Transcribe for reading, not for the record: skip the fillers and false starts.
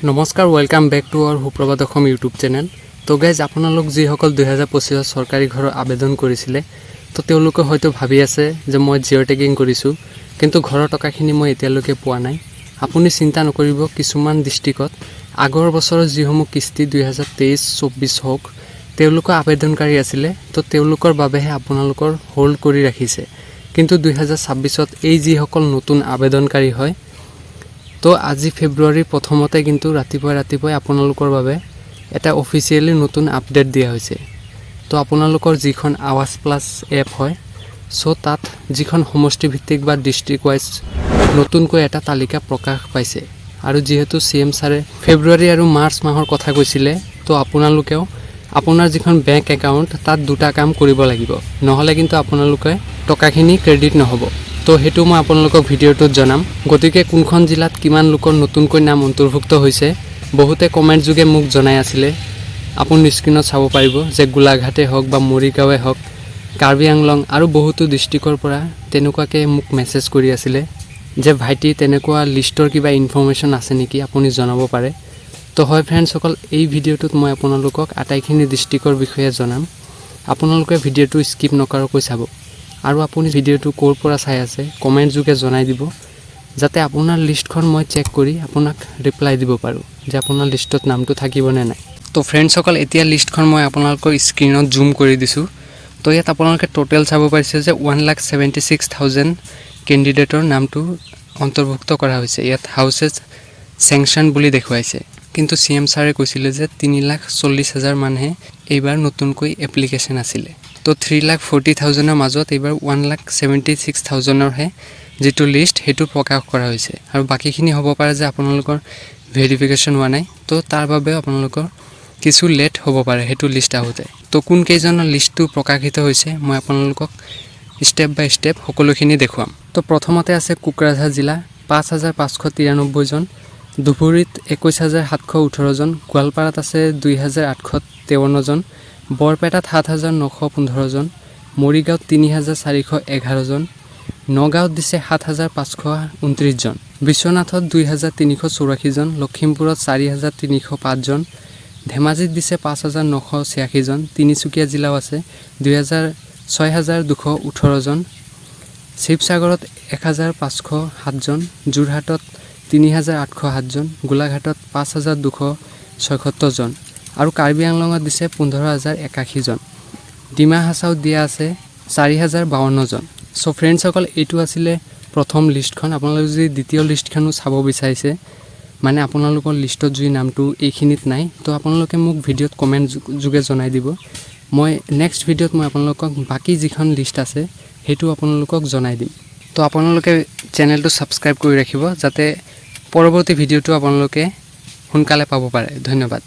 নমস্কাৰ welcome back to আवर Suprabhat Assam YouTube channel. তো guys আপোনালোক যিসকল 2025 চৰকাৰী ঘৰৰ আবেদন কৰিছিলে তো তেওঁলোকে হয়তো ভাবি আছে যে মই জিঅ' টেগিং কৰিছোঁ কিন্তু ঘৰৰ টকাখিনি মই এতিয়ালৈকে পোৱা নাই। আপুনি চিন্তা নকৰিব, কিছুমান ডিষ্ট্ৰিক্টত আগৰ বছৰৰ যিসমূহ কিস্তি 2023-24 হওক তেওঁলোকৰ আবেদনকাৰী আছিলে তো তেওঁলোকৰ বাবেহে আপোনালোকৰ হোল্ড কৰি ৰাখিছে। কিন্তু 2026ত এই যিসকল নতুন আবেদনকাৰী হয় তো আজি ফেব্ৰুৱাৰীৰ প্ৰথমতে কিন্তু ৰাতিপুৱাই আপোনালোকৰ বাবে এটা অফিচিয়েলি নতুন আপডেট দিয়া হৈছে। তো আপোনালোকৰ যিখন আৱাজ প্লাছ এপ হয় সো তাত যিখন সমষ্টি ভিত্তিক বা ডিস্ট্ৰিক্ট ওয়াইজ নতুনকৈ এটা তালিকা প্ৰকাশ পাইছে। আৰু যেহেতু সিএম ছাৰে ফেব্ৰুৱাৰী আৰু মাৰ্চ মাহৰ কথা কৈছিলে তো আপোনালোকেও আপোনাৰ যিখন বেংক একাউণ্ট তাত দুটা কাম কৰিব লাগিব, নহলে কিন্তু আপোনালোকে টকাখিনি ক্ৰেডিট নহব। তো হেতু মই আপোনালোকক ভিডিওটোত জনাম। গতিকে কোনখন জিলাত কিমান লোকৰ নতুনকৈ নাম অন্তৰ্ভুক্ত হৈছে বহুতে কমেন্ট যোগে মোক জনাই আছিলে। আপুনি স্ক্ৰিনত চাব পাৰিব যে গোলাঘাটে হওক বা মৰিগাঁৱে হওক, কাৰ্বি আংলং আৰু বহুতো ডিস্ট্ৰিক্টৰ পৰা তেনেকুৱাকৈ মোক মেছেজ কৰি আছিলে যে ভাইটি তেনেকুৱা লিষ্টৰ কিবা ইনফৰমেশ্যন আছে নেকি, আপুনি জনাব পাৰে। তো হয় ফ্ৰেণ্ডসকল, এই ভিডিওটোত মই আপোনালোকক আটাইখিনি ডিস্ট্ৰিক্টৰ বিষয়ে জনাম। আপোনালোকে ভিডিওটো স্কিপ নকৰাকৈ চাব আৰু আপুনি ভিডিওটো ক'ৰ পৰা চাই আছে কমেন্ট যোগে জনাই দিব, যাতে আপোনাৰ লিষ্টখন মই চেক কৰি আপোনাক ৰিপ্লাই দিব পাৰোঁ যে আপোনাৰ লিষ্টত নামটো থাকিব নে নাই। তো ফ্ৰেণ্ডসকল, এতিয়া লিষ্টখন মই আপোনালোকৰ স্ক্ৰিনত জুম কৰি দিছোঁ। তো ইয়াত আপোনালোকে টোটেল চাব পাৰিছে যে 1,76,000 কেণ্ডিডেটৰ নামটো অন্তৰ্ভুক্ত কৰা হৈছে। ইয়াত হাউচেছ চেংচন বুলি দেখুৱাইছে, কিন্তু সিএম ছাৰে কৈছিলে যে 3,40,000 মানুহে এইবাৰ নতুনকৈ এপ্লিকেশ্যন আছিলে। তো 3,40,000ৰ মাজত এইবাৰ 1,76,000ৰহে যিটো লিষ্ট সেইটো প্ৰকাশ কৰা হৈছে। আৰু বাকীখিনি হ'ব পাৰে যে আপোনালোকৰ ভেৰিফিকেশ্যন হোৱা নাই, তো তাৰ বাবে আপোনালোকৰ কিছু লেট হ'ব পাৰে সেইটো লিষ্ট আহোঁতে। তো কোন কেইজনৰ লিষ্টটো প্ৰকাশিত হৈছে মই আপোনালোকক ষ্টেপ বাই ষ্টেপ সকলোখিনি দেখুৱাম। তো প্ৰথমতে আছে কোকৰাঝাৰ জিলা 5,593 জন, ধুবুৰীত 21,718 জন, গোৱালপাৰাত আছে 2,853 জন, বৰপেটাত 7,915 জন, মৰিগাঁৱত 3,411 জন, নগাঁৱত দিছে 7,529 জন, বিশ্বনাথত 2,384 জন, লখিমপুৰত 4,305 জন, ধেমাজিত দিছে 5,986 জন, তিনিচুকীয়া জিলাও আছে 6,218 জন, শিৱসাগৰত 1,507 জন, যোৰহাটত 3,807 জন, গোলাঘাটত 5,276 জন আৰু কাৰ্বি আংলঙত দিছে 15,081 জন, ডিমা হাছাওত দিয়া আছে 4,052 জন। সো ফ্ৰেণ্ডসকল, এইটো আছিলে প্ৰথম লিষ্টখন। আপোনালোকে যদি দ্বিতীয় লিষ্টখনো চাব বিচাৰিছে, মানে আপোনালোকৰ লিষ্টত যদি নামটো এইখিনিত নাই, তো আপোনালোকে মোক ভিডিঅ'ত কমেণ্ট যোগে জনাই দিব। মই নেক্সট ভিডিঅ'ত মই আপোনালোকক বাকী যিখন লিষ্ট আছে সেইটো আপোনালোকক জনাই দিম। তো আপোনালোকে চেনেলটো ছাবস্ক্ৰাইব কৰি ৰাখিব যাতে পৰৱৰ্তী ভিডিঅ'টো আপোনালোকে সোনকালে পাব পাৰে। ধন্যবাদ।